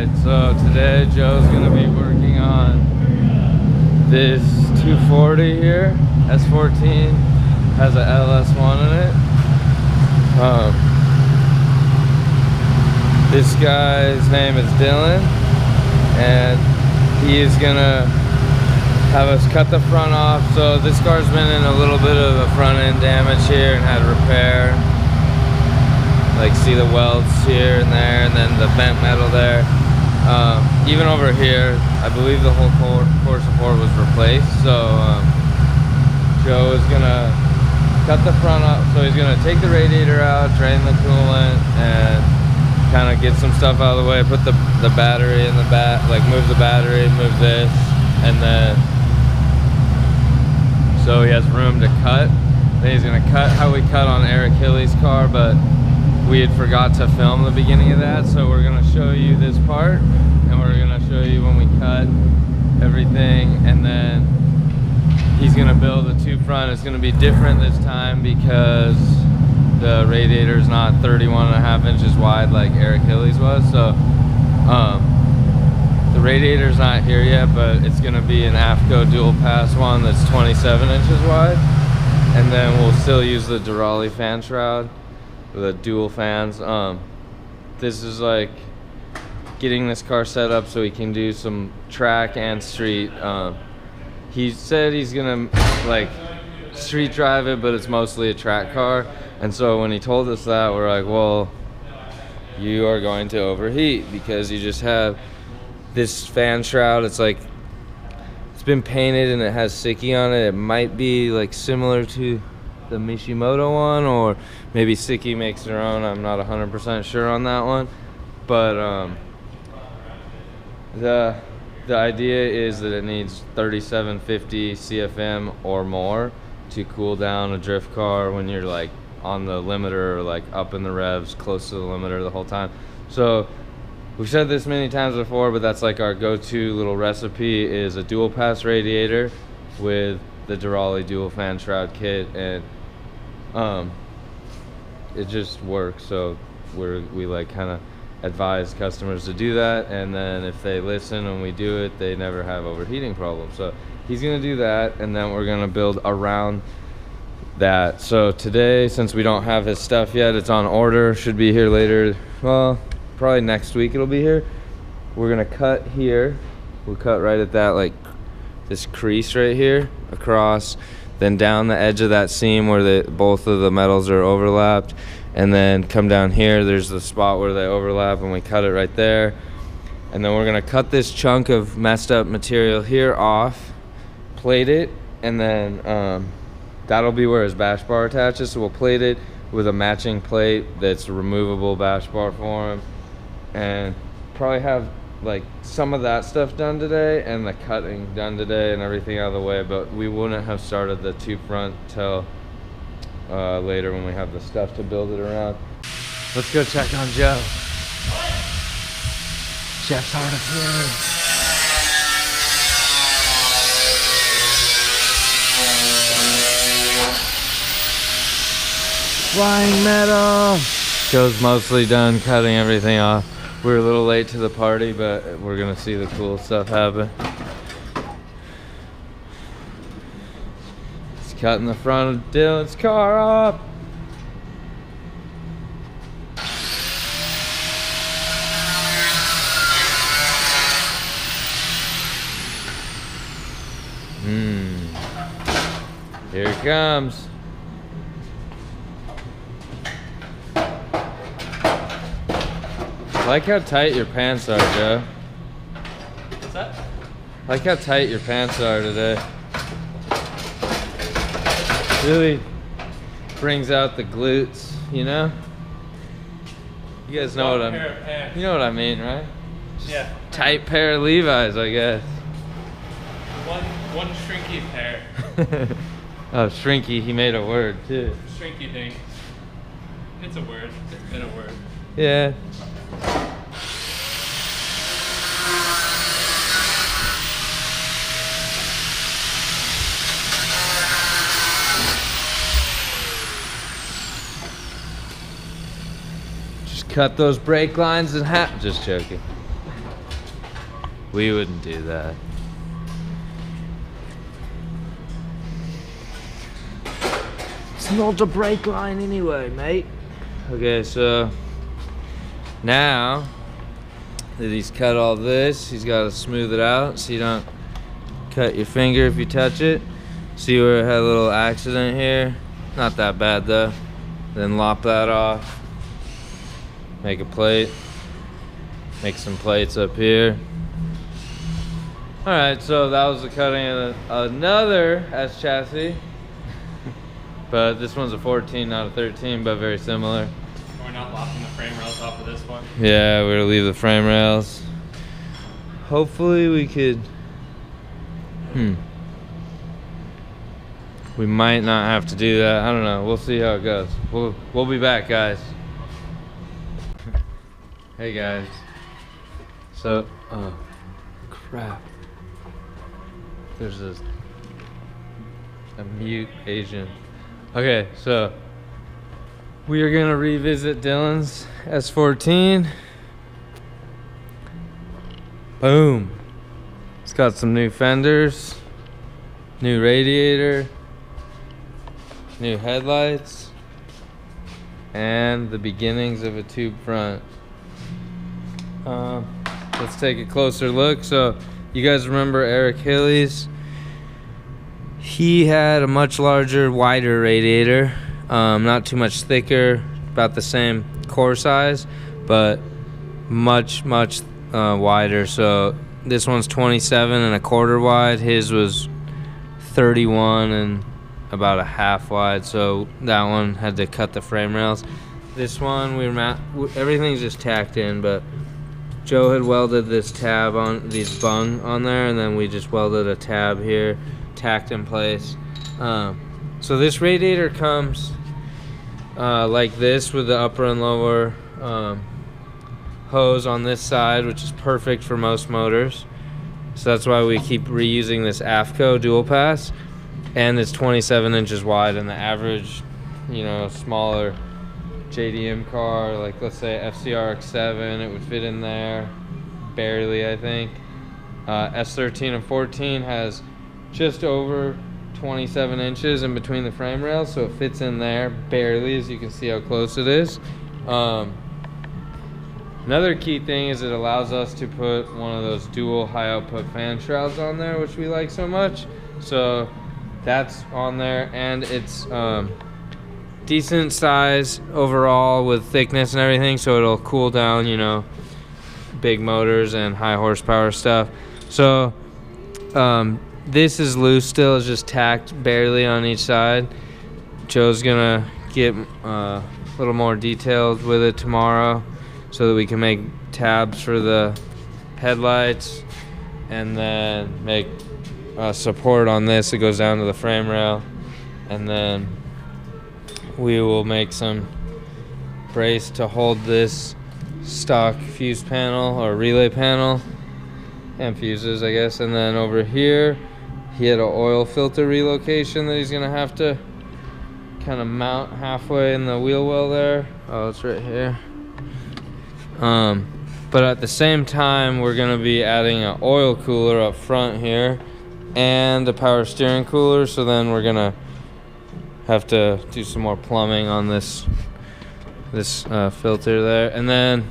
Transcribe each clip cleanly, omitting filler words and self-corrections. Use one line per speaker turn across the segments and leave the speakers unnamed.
Alright, so today Joe's gonna be working on this 240 here. S14 has a LS1 in it. This guy's name is Dilan, and he is gonna have us cut the front off. So this car's been in a little bit of a front end damage here and had repair. Like, see the welds here and there, and then the bent metal there. Even over here, I believe the whole core support was replaced. So Joe is gonna cut the front up. So he's gonna take the radiator out, drain the coolant, and kind of get some stuff out of the way. Put the battery in the back, like move the battery, move this, and then so he has room to cut. Then he's gonna cut how we cut on Eric Hilly's car, but we had forgot to film the beginning of that, so we're gonna show you this part, and we're gonna show you when we cut everything, and then he's gonna build a tube front. It's gonna be different this time because the radiator is not 31.5 inches wide like Eric Hilly's was. So the radiator's not here yet, but it's gonna be an AFCO dual pass one that's 27 inches wide, and then we'll still use the Durali fan shroud, the dual fans. This is like getting this car set up so he can do some track and street. He said he's gonna like street drive it, but it's mostly a track car. And so when he told us that, we're like, well, you are going to overheat because you just have this fan shroud. It's like, it's been painted and it has Siki on it. It might be like similar to the Mishimoto one, or maybe Siki makes their own. I'm not 100% sure on that one, but the idea is that it needs 3750 CFM or more to cool down a drift car when you're like on the limiter or like up in the revs close to the limiter the whole time. So we've said this many times before, but that's like our go-to little recipe is a dual pass radiator with the Durali dual fan shroud kit, and it just works. So we like kind of advise customers to do that, and then if they listen and we do it, they never have overheating problems. So he's gonna do that, and then we're gonna build around that. So today, since we don't have his stuff yet, it's on order, should be here later, well, probably next week it'll be here. We're gonna cut here, we'll cut right at that, like this crease right here across, then down the edge of that seam where both of the metals are overlapped, and then come down here, there's the spot where they overlap, and we cut it right there. And then we're gonna cut this chunk of messed up material here off, plate it, and then that'll be where his bash bar attaches. So we'll plate it with a matching plate that's a removable bash bar for him, and probably have like some of that stuff done today and the cutting done today and everything out of the way, but we wouldn't have started the tube front till later when we have the stuff to build it around. Let's go check on Joe. Chef's hard of hearing. Flying metal. Joe's mostly done cutting everything off. We're a little late to the party, but we're gonna see the cool stuff happen. He's cutting the front of Dylan's car up. Here it comes. I like how tight your pants are, Joe.
What's that?
I like how tight your pants are today. Really brings out the glutes, you know? You guys know what I mean. You know what I mean, right? Just
yeah.
Tight pair of Levi's, I guess.
One shrinky pair.
Oh, shrinky, he made a word too.
Shrinky thing. It's a word. It's been a word.
Yeah. Just cut those brake lines in half. Just joking. We wouldn't do that. It's not a brake line anyway, mate. Okay, so now that he's cut all this, he's got to smooth it out so you don't cut your finger if you touch it. See where it had a little accident here? Not that bad though. Then lop that off. Make a plate. Make some plates up here. Alright, so that was the cutting of another S chassis. But this one's a 14, not a 13, but very similar.
We're not locking the frame rails off of this one?
Yeah, we're gonna leave the frame rails. Hopefully we could... We might not have to do that. I don't know. We'll see how it goes. We'll be back, guys. Hey, guys. So, oh, crap. There's a mute Asian. Okay, so we are gonna revisit Dilan's S14. Boom. It's got some new fenders, new radiator, new headlights, and the beginnings of a tube front. Let's take a closer look. So you guys remember Eric Hillies? He had a much larger, wider radiator, not too much thicker, about the same core size, but much wider. So this one's 27.25 wide. His was 31 and about a half wide. So that one had to cut the frame rails. This one everything's just tacked in, but Joe had welded this tab on these bung on there, and then we just welded a tab here, tacked in place. So this radiator comes like this with the upper and lower hose on this side, which is perfect for most motors. So that's why we keep reusing this AFCO dual pass, and it's 27 inches wide. And the average, smaller JDM car, like let's say FCR X7, it would fit in there barely, I think. S13 and 14 has just over 27 inches in between the frame rails, so it fits in there barely, as you can see how close it is. Another key thing is it allows us to put one of those dual high output fan shrouds on there, which we like so much. So that's on there, and it's decent size overall with thickness and everything, so it'll cool down, big motors and high horsepower stuff. So this is loose still, it's just tacked barely on each side. Joe's gonna get a little more detailed with it tomorrow so that we can make tabs for the headlights, and then make support on this that goes down to the frame rail, and then we will make some brace to hold this stock fuse panel or relay panel and fuses, I guess. And then over here he had an oil filter relocation that he's gonna have to kind of mount halfway in the wheel well there. Oh, it's right here. But at the same time, we're gonna be adding an oil cooler up front here and a power steering cooler. So then we're gonna have to do some more plumbing on this filter there. And then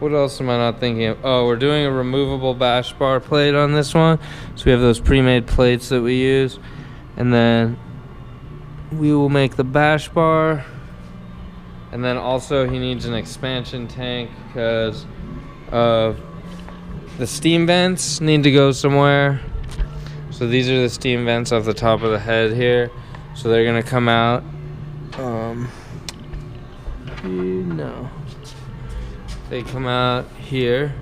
what else am I not thinking of? Oh, we're doing a removable bash bar plate on this one. So we have those pre-made plates that we use, and then we will make the bash bar. And then also he needs an expansion tank because the steam vents need to go somewhere. So these are the steam vents off the top of the head here. So they're gonna come out. No. They come out here,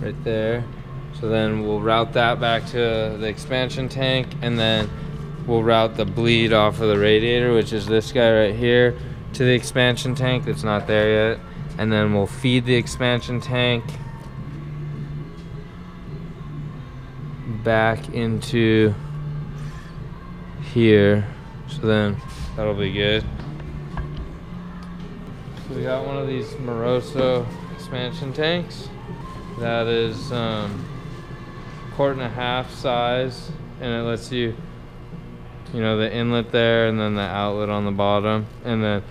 right there. So then we'll route that back to the expansion tank, and then we'll route the bleed off of the radiator, which is this guy right here, to the expansion tank that's not there yet. And then we'll feed the expansion tank back into here. So then that'll be good. So we got one of these Moroso expansion tanks. That is 1.5 quart size, and it lets you, you know, the inlet there and then the outlet on the bottom, and then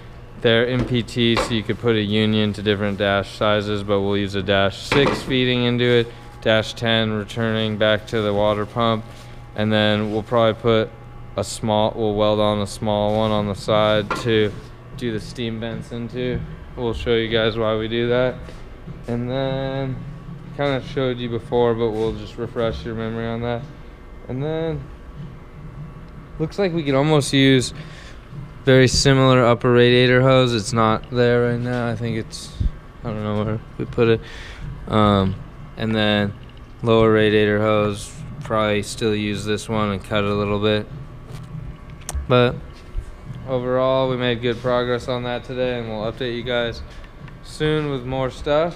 they're MPT, so you could put a union to different dash sizes, but we'll use a -6 feeding into it, -10 returning back to the water pump, and then we'll probably put we'll weld on a small one on the side to do the steam vents into. We'll show you guys why we do that. And then, kind of showed you before, but we'll just refresh your memory on that. And then, looks like we could almost use very similar upper radiator hose. It's not there right now. I think it's, I don't know where we put it. And then lower radiator hose, probably still use this one and cut it a little bit. But overall, we made good progress on that today, and we'll update you guys soon with more stuff.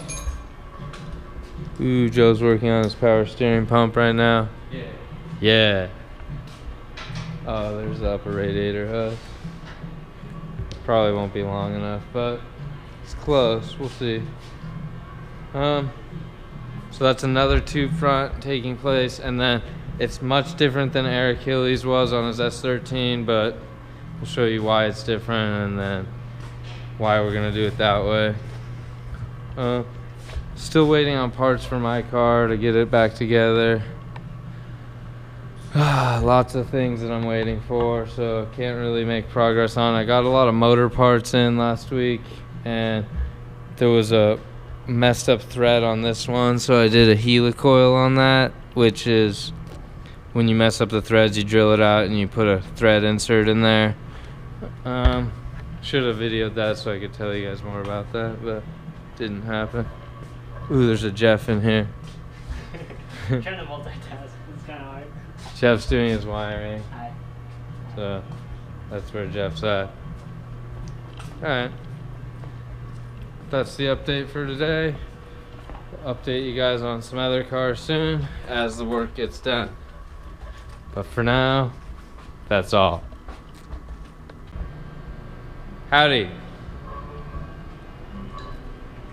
Ooh, Joe's working on his power steering pump right now. Yeah. Oh, there's the upper radiator hose. Probably won't be long enough, but it's close. We'll see. So that's another tube front taking place, and then it's much different than Eric Hilly's was on his S13, but we'll show you why it's different and then why we're gonna do it that way. Still waiting on parts for my car to get it back together. Lots of things that I'm waiting for, so can't really make progress on. I got a lot of motor parts in last week, and there was a messed up thread on this one, so I did a helicoil on that, which is when you mess up the threads, you drill it out and you put a thread insert in there. Should have videoed that so I could tell you guys more about that, but didn't happen. Ooh, there's a Jeff in here.
I'm trying to multitask. It's kind of hard.
Jeff's doing his wiring.
Hi.
So that's where Jeff's at. Alright. That's the update for today. Update you guys on some other cars soon as the work gets done. But for now, that's all. Howdy.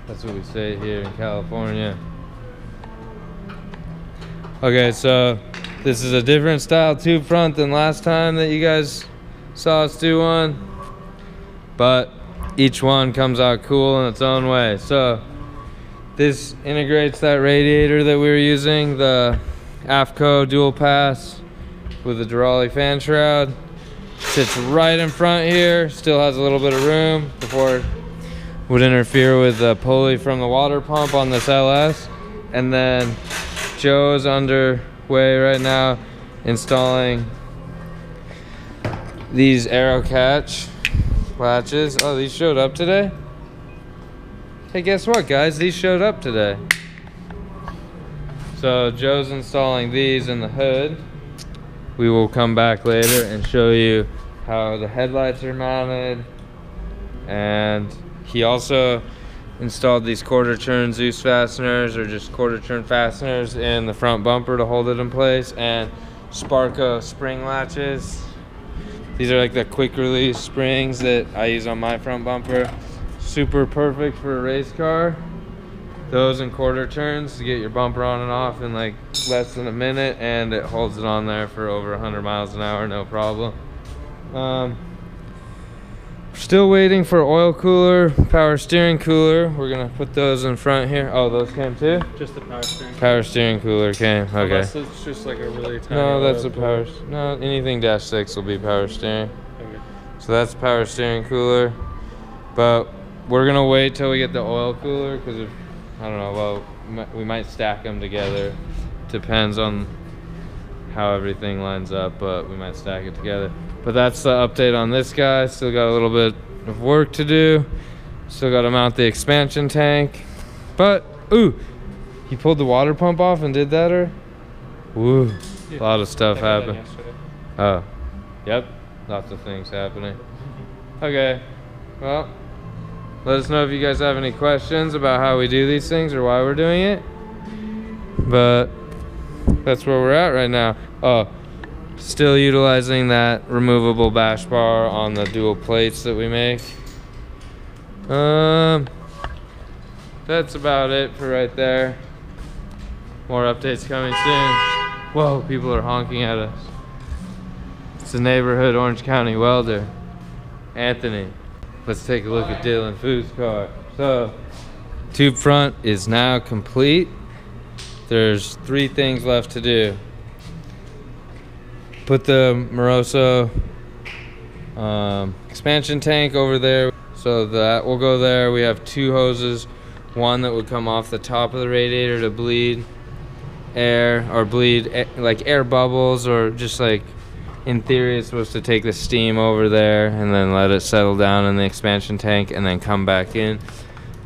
That's what we say here in California. Okay, so this is a different style tube front than last time that you guys saw us do one, but each one comes out cool in its own way. So this integrates that radiator that we were using, the AFCO dual pass with the Durali fan shroud. Sits right in front here, still has a little bit of room before it would interfere with the pulley from the water pump on this LS. And then Joe's underway right now installing these arrow catch latches. Oh, these showed up today? Hey, guess what, guys? These showed up today. So Joe's installing these in the hood. We will come back later and show you how the headlights are mounted. And he also installed these quarter turn Zeus fasteners, or just quarter turn fasteners, in the front bumper to hold it in place, and Sparco spring latches. These are like the quick release springs that I use on my front bumper. Super perfect for a race car. Those and quarter turns to get your bumper on and off in like less than a minute, and it holds it on there for over 100 miles an hour, no problem. Still waiting for oil cooler, power steering cooler. We're gonna put those in front here. Oh, those came too?
Just the power steering.
Power steering cooler came, okay.
Unless it's just like a really tiny.
No, that's a
oil
power, no, anything -6 will be power steering.
Okay.
So that's power steering cooler. But we're gonna wait till we get the oil cooler, because if, I don't know, well, we might stack them together. Depends on how everything lines up, but we might stack it together. But that's the update on this guy. Still got a little bit of work to do. Still got to mount the expansion tank. But, ooh, he pulled the water pump off and did that, or? Woo,
Yeah,
a lot of stuff
I got that
happened.
yesterday.
Oh, yep, lots of things happening. Okay, well, let us know if you guys have any questions about how we do these things or why we're doing it. But that's where we're at right now. Oh, still utilizing that removable bash bar on the dual plates that we make. That's about it for right there. More updates coming soon. Whoa, people are honking at us. It's the neighborhood Orange County welder, Anthony. Let's take a look at Dilan Food's car. So, tube front is now complete. There's 3 things left to do. Put the Moroso expansion tank over there. So that will go there. We have 2 hoses. One that would come off the top of the radiator to bleed air, or bleed like air bubbles, or just like, in theory it's supposed to take the steam over there and then let it settle down in the expansion tank and then come back in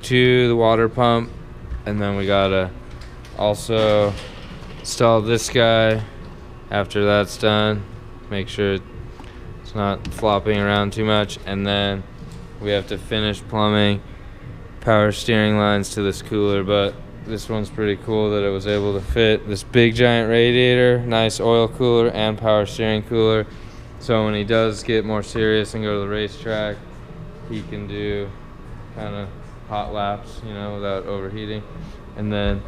to the water pump. And then we gotta also install this guy after that's done, make sure it's not flopping around too much. And then we have to finish plumbing power steering lines to this cooler. But this one's pretty cool that it was able to fit this big giant radiator, nice oil cooler, and power steering cooler. So when he does get more serious and go to the racetrack, he can do kind of hot laps, you know, without overheating. And then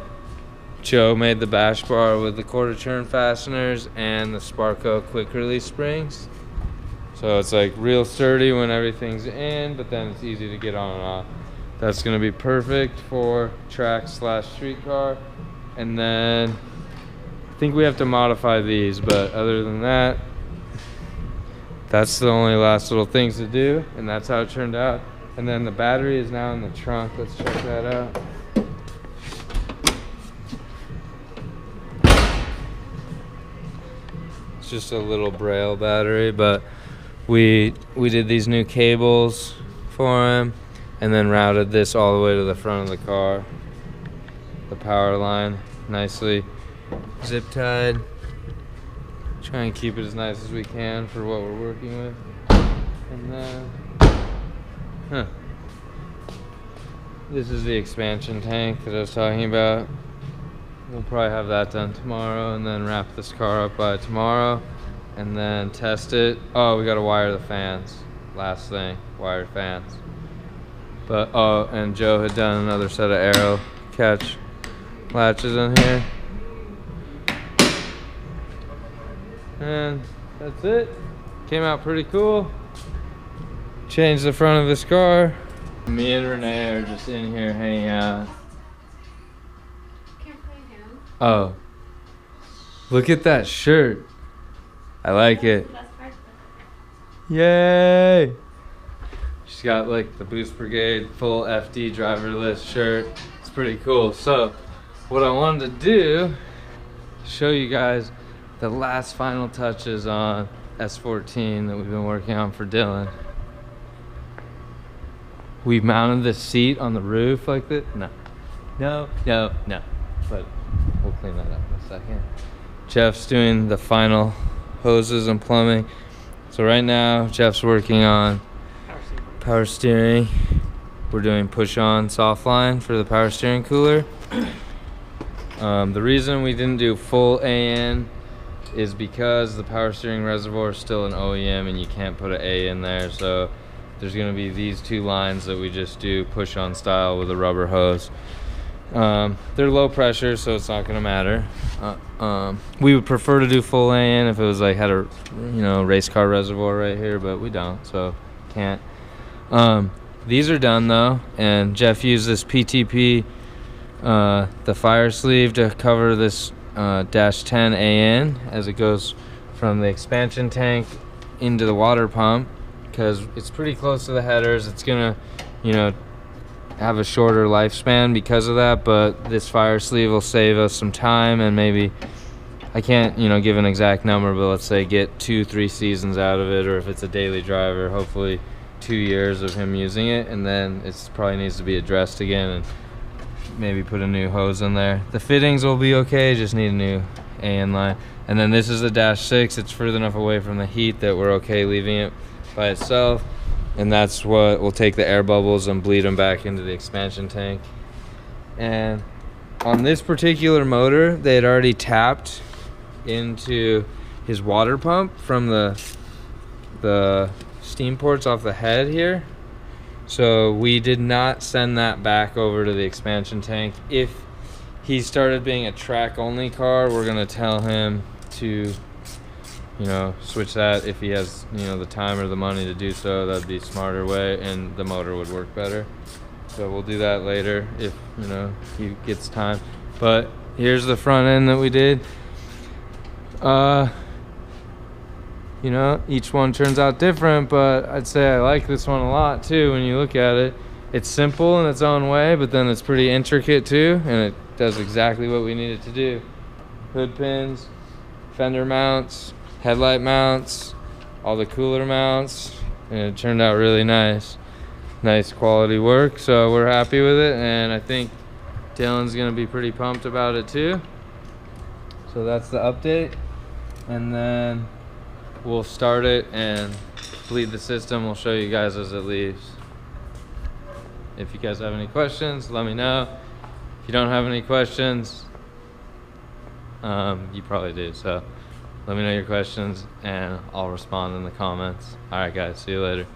Joe made the bash bar with the quarter turn fasteners and the Sparco quick release springs. So it's like real sturdy when everything's in, but then it's easy to get on and off. That's gonna be perfect for track / street car. And then I think we have to modify these, but other than that, that's the only last little things to do, and that's how it turned out. And then the battery is now in the trunk. Let's check that out. It's just a little Braille battery, but we did these new cables for him, and then routed this all the way to the front of the car. The power line, nicely zip tied. Try and keep it as nice as we can for what we're working with. And then, this is the expansion tank that I was talking about. We'll probably have that done tomorrow, and then wrap this car up by tomorrow, and then test it. Oh, we gotta wire the fans. Last thing, wire fans. But, oh, and Joe had done another set of arrow catch latches in here. And that's it. Came out pretty cool. Changed the front of this car. Me and Renee are just in here hanging out. Oh, look at that shirt. I like it. Yay! She's got like the Boost Brigade full FD driverless shirt. It's pretty cool. So what I wanted to do, show you guys the last final touches on S14 that we've been working on for Dilan. We mounted the seat on the roof like this. No. But we'll clean that up in a second. Jeff's doing the final hoses and plumbing. So right now, Jeff's working on power steering. We're doing push-on soft line for the power steering cooler. The reason we didn't do full AN is because the power steering reservoir is still an OEM and you can't put an A in there. So there's gonna be these 2 lines that we just do push-on style with a rubber hose. They're low pressure, so it's not gonna matter. We would prefer to do full AN if it was like had a race car reservoir right here, but we don't, so can't. These are done though, and Jeff used this PTP, the fire sleeve, to cover this -10 AN as it goes from the expansion tank into the water pump, because it's pretty close to the headers. It's gonna, have a shorter lifespan because of that, but this fire sleeve will save us some time, and maybe, I can't give an exact number, but let's say get 2-3 seasons out of it, or if it's a daily driver, hopefully 2 years of him using it. And then it probably needs to be addressed again and maybe put a new hose in there. The fittings will be okay, just need a new AN line. And then this is the -6. It's further enough away from the heat that we're okay leaving it by itself. And that's what will take the air bubbles and bleed them back into the expansion tank. And on this particular motor, they had already tapped into his water pump from the steam ports off the head here. So we did not send that back over to the expansion tank. If he started being a track only car, we're gonna tell him to, you know, switch that if he has, you know, the time or the money to do so. That'd be a smarter way, and the motor would work better. So we'll do that later if, you know, he gets time. But here's the front end that we did. You know, each one turns out different, but I'd say I like this one a lot too when you look at it. It's simple in its own way, but then it's pretty intricate too, and it does exactly what we need it to do. Hood pins, fender mounts, headlight mounts, all the cooler mounts, and it turned out really nice. Nice quality work, so we're happy with it, and I think Dilan's gonna be pretty pumped about it too. So that's the update, and then we'll start it and bleed the system. We'll show you guys as it leaves. If you guys have any questions, let me know. If you don't have any questions, you probably do, so let me know your questions and I'll respond in the comments. All right guys, see you later.